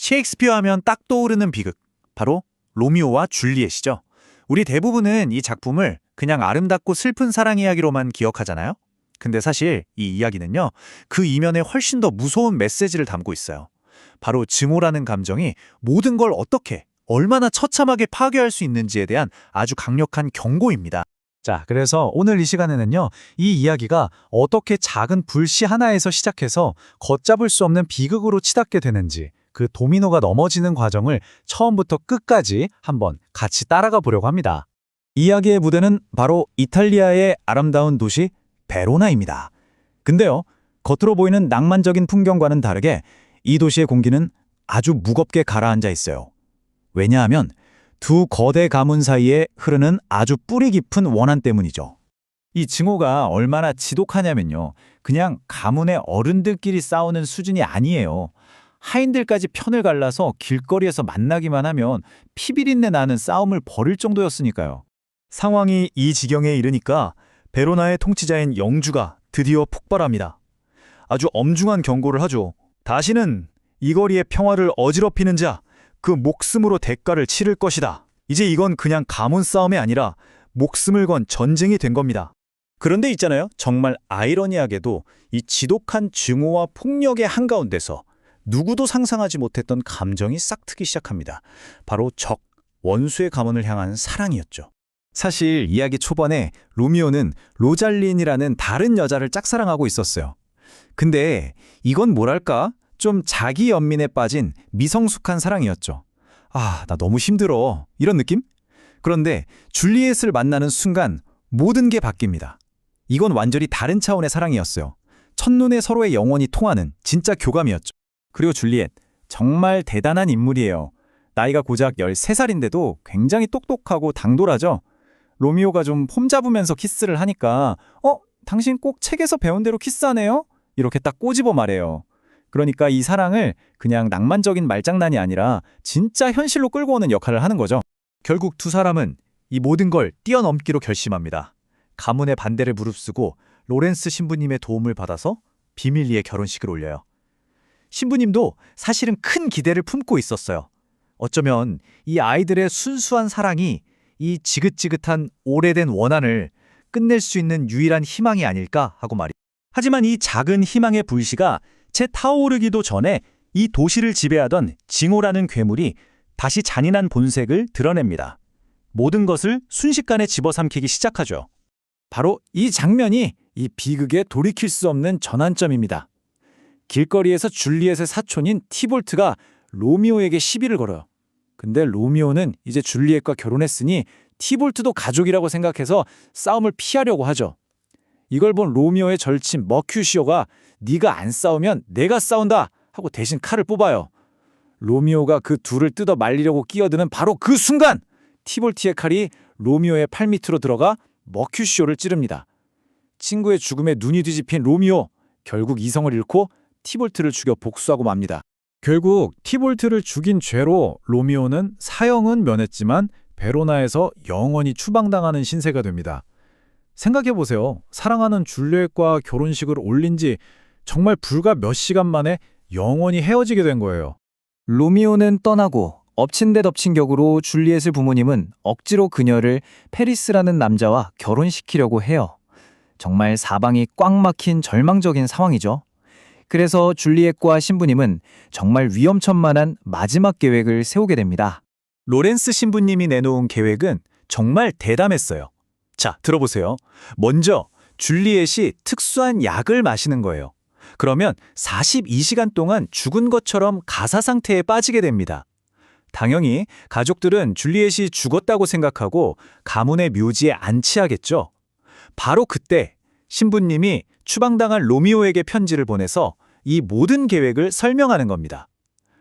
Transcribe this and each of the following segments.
셰익스피어 하면 딱 떠오르는 비극, 바로 로미오와 줄리엣이죠. 우리 대부분은 이 작품을 그냥 아름답고 슬픈 사랑 이야기로만 기억하잖아요. 근데 사실 이 이야기는요, 그 이면에 훨씬 더 무서운 메시지를 담고 있어요. 바로 증오라는 감정이 모든 걸 어떻게, 얼마나 처참하게 파괴할 수 있는지에 대한 아주 강력한 경고입니다. 자, 그래서 오늘 이 시간에는요, 이 이야기가 어떻게 작은 불씨 하나에서 시작해서 걷잡을 수 없는 비극으로 치닫게 되는지, 그 도미노가 넘어지는 과정을 처음부터 끝까지 한번 같이 따라가 보려고 합니다. 이야기의 무대는 바로 이탈리아의 아름다운 도시 베로나입니다. 근데요, 겉으로 보이는 낭만적인 풍경과는 다르게 이 도시의 공기는 아주 무겁게 가라앉아 있어요. 왜냐하면 두 거대 가문 사이에 흐르는 아주 뿌리 깊은 원한 때문이죠. 이 증오가 얼마나 지독하냐면요, 그냥 가문의 어른들끼리 싸우는 수준이 아니에요. 하인들까지 편을 갈라서 길거리에서 만나기만 하면 피비린내 나는 싸움을 벌일 정도였으니까요. 상황이 이 지경에 이르니까 베로나의 통치자인 영주가 드디어 폭발합니다. 아주 엄중한 경고를 하죠. 다시는 이 거리의 평화를 어지럽히는 자, 그 목숨으로 대가를 치를 것이다. 이제 이건 그냥 가문 싸움이 아니라 목숨을 건 전쟁이 된 겁니다. 그런데 있잖아요, 정말 아이러니하게도 이 지독한 증오와 폭력의 한가운데서 누구도 상상하지 못했던 감정이 싹트기 시작합니다. 바로 적, 원수의 가문을 향한 사랑이었죠. 사실 이야기 초반에 로미오는 로잘린이라는 다른 여자를 짝사랑하고 있었어요. 근데 이건 뭐랄까? 좀 자기 연민에 빠진 미성숙한 사랑이었죠. 아, 나 너무 힘들어. 이런 느낌? 그런데 줄리엣을 만나는 순간 모든 게 바뀝니다. 이건 완전히 다른 차원의 사랑이었어요. 첫눈에 서로의 영혼이 통하는 진짜 교감이었죠. 그리고 줄리엣, 정말 대단한 인물이에요. 나이가 고작 13살인데도 굉장히 똑똑하고 당돌하죠. 로미오가 좀 폼 잡으면서 키스를 하니까 당신 꼭 책에서 배운 대로 키스하네요? 이렇게 딱 꼬집어 말해요. 그러니까 이 사랑을 그냥 낭만적인 말장난이 아니라 진짜 현실로 끌고 오는 역할을 하는 거죠. 결국 두 사람은 이 모든 걸 뛰어넘기로 결심합니다. 가문의 반대를 무릅쓰고 로렌스 신부님의 도움을 받아서 비밀리에 결혼식을 올려요. 신부님도 사실은 큰 기대를 품고 있었어요. 어쩌면 이 아이들의 순수한 사랑이 이 지긋지긋한 오래된 원한을 끝낼 수 있는 유일한 희망이 아닐까 하고 말이에요. 하지만 이 작은 희망의 불씨가 채 타오르기도 전에 이 도시를 지배하던 증오라는 괴물이 다시 잔인한 본색을 드러냅니다. 모든 것을 순식간에 집어삼키기 시작하죠. 바로 이 장면이 이 비극에 돌이킬 수 없는 전환점입니다. 길거리에서 줄리엣의 사촌인 티볼트가 로미오에게 시비를 걸어요. 근데 로미오는 이제 줄리엣과 결혼했으니 티볼트도 가족이라고 생각해서 싸움을 피하려고 하죠. 이걸 본 로미오의 절친 머큐시오가 네가 안 싸우면 내가 싸운다 하고 대신 칼을 뽑아요. 로미오가 그 둘을 뜯어 말리려고 끼어드는 바로 그 순간 티볼트의 칼이 로미오의 팔 밑으로 들어가 머큐시오를 찌릅니다. 친구의 죽음에 눈이 뒤집힌 로미오, 결국 이성을 잃고 티볼트를 죽여 복수하고 맙니다. 결국 티볼트를 죽인 죄로 로미오는 사형은 면했지만 베로나에서 영원히 추방당하는 신세가 됩니다. 생각해보세요. 사랑하는 줄리엣과 결혼식을 올린 지 정말 불과 몇 시간 만에 영원히 헤어지게 된 거예요. 로미오는 떠나고 엎친 데 덮친 격으로 줄리엣의 부모님은 억지로 그녀를 페리스라는 남자와 결혼시키려고 해요. 정말 사방이 꽉 막힌 절망적인 상황이죠. 그래서 줄리엣과 신부님은 정말 위험천만한 마지막 계획을 세우게 됩니다. 로렌스 신부님이 내놓은 계획은 정말 대담했어요. 자, 들어보세요. 먼저 줄리엣이 특수한 약을 마시는 거예요. 그러면 42시간 동안 죽은 것처럼 가사 상태에 빠지게 됩니다. 당연히 가족들은 줄리엣이 죽었다고 생각하고 가문의 묘지에 안치하겠죠. 바로 그때 신부님이 추방당한 로미오에게 편지를 보내서 이 모든 계획을 설명하는 겁니다.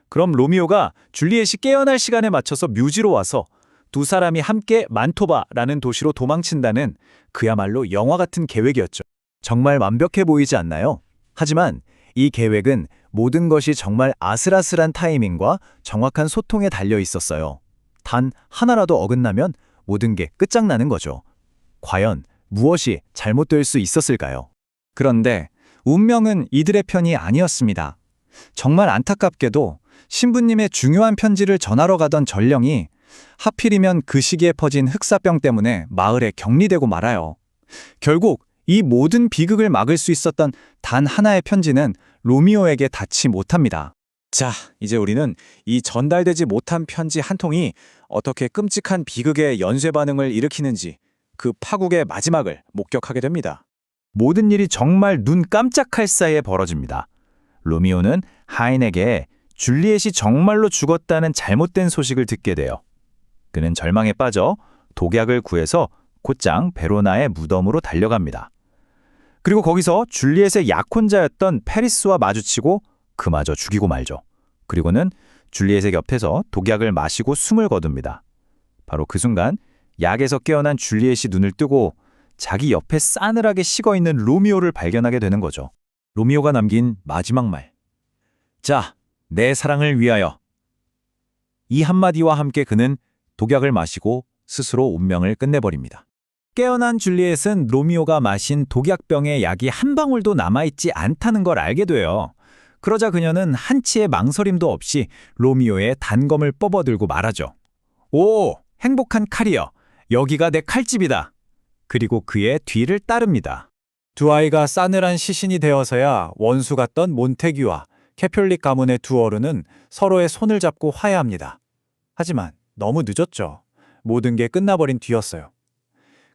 그럼 로미오가 줄리엣이 깨어날 시간에 맞춰서 묘지로 와서 두 사람이 함께 만토바라는 도시로 도망친다는 그야말로 영화 같은 계획이었죠. 정말 완벽해 보이지 않나요? 하지만 이 계획은 모든 것이 정말 아슬아슬한 타이밍과 정확한 소통에 달려 있었어요. 단 하나라도 어긋나면 모든 게 끝장나는 거죠. 과연 무엇이 잘못될 수 있었을까요? 그런데 운명은 이들의 편이 아니었습니다. 정말 안타깝게도 신부님의 중요한 편지를 전하러 가던 전령이 하필이면 그 시기에 퍼진 흑사병 때문에 마을에 격리되고 말아요. 결국 이 모든 비극을 막을 수 있었던 단 하나의 편지는 로미오에게 닿지 못합니다. 자, 이제 우리는 이 전달되지 못한 편지 한 통이 어떻게 끔찍한 비극의 연쇄 반응을 일으키는지 그 파국의 마지막을 목격하게 됩니다. 모든 일이 정말 눈 깜짝할 사이에 벌어집니다. 로미오는 하인에게 줄리엣이 정말로 죽었다는 잘못된 소식을 듣게 돼요. 그는 절망에 빠져 독약을 구해서 곧장 베로나의 무덤으로 달려갑니다. 그리고 거기서 줄리엣의 약혼자였던 페리스와 마주치고 그마저 죽이고 말죠. 그리고는 줄리엣의 곁에서 독약을 마시고 숨을 거둡니다. 바로 그 순간 약에서 깨어난 줄리엣이 눈을 뜨고 자기 옆에 싸늘하게 식어있는 로미오를 발견하게 되는 거죠. 로미오가 남긴 마지막 말. 자, 내 사랑을 위하여. 이 한마디와 함께 그는 독약을 마시고 스스로 운명을 끝내버립니다. 깨어난 줄리엣은 로미오가 마신 독약병의 약이 한 방울도 남아있지 않다는 걸 알게 돼요. 그러자 그녀는 한치의 망설임도 없이 로미오의 단검을 뽑아들고 말하죠. 오, 행복한 칼이여. 여기가 내 칼집이다. 그리고 그의 뒤를 따릅니다. 두 아이가 싸늘한 시신이 되어서야 원수 같던 몬테규와 캐퓰릭 가문의 두 어른은 서로의 손을 잡고 화해합니다. 하지만 너무 늦었죠. 모든 게 끝나버린 뒤였어요.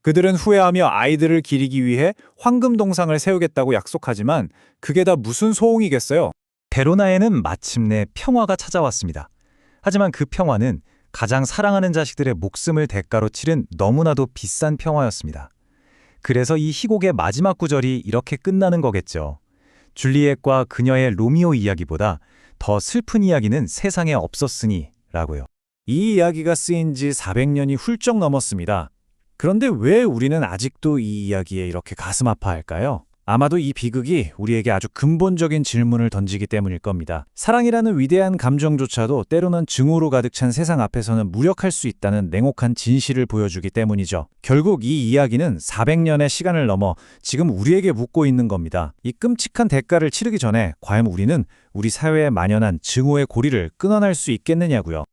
그들은 후회하며 아이들을 기리기 위해 황금 동상을 세우겠다고 약속하지만 그게 다 무슨 소용이겠어요. 베로나에는 마침내 평화가 찾아왔습니다. 하지만 그 평화는 가장 사랑하는 자식들의 목숨을 대가로 치른 너무나도 비싼 평화였습니다. 그래서 이 희곡의 마지막 구절이 이렇게 끝나는 거겠죠. 줄리엣과 그녀의 로미오 이야기보다 더 슬픈 이야기는 세상에 없었으니 라고요. 이 이야기가 쓰인 지 400년이 훌쩍 넘었습니다. 그런데 왜 우리는 아직도 이 이야기에 이렇게 가슴 아파할까요? 아마도 이 비극이 우리에게 아주 근본적인 질문을 던지기 때문일 겁니다. 사랑이라는 위대한 감정조차도 때로는 증오로 가득 찬 세상 앞에서는 무력할 수 있다는 냉혹한 진실을 보여주기 때문이죠. 결국 이 이야기는 400년의 시간을 넘어 지금 우리에게 묻고 있는 겁니다. 이 끔찍한 대가를 치르기 전에 과연 우리는 우리 사회에 만연한 증오의 고리를 끊어낼 수 있겠느냐고요.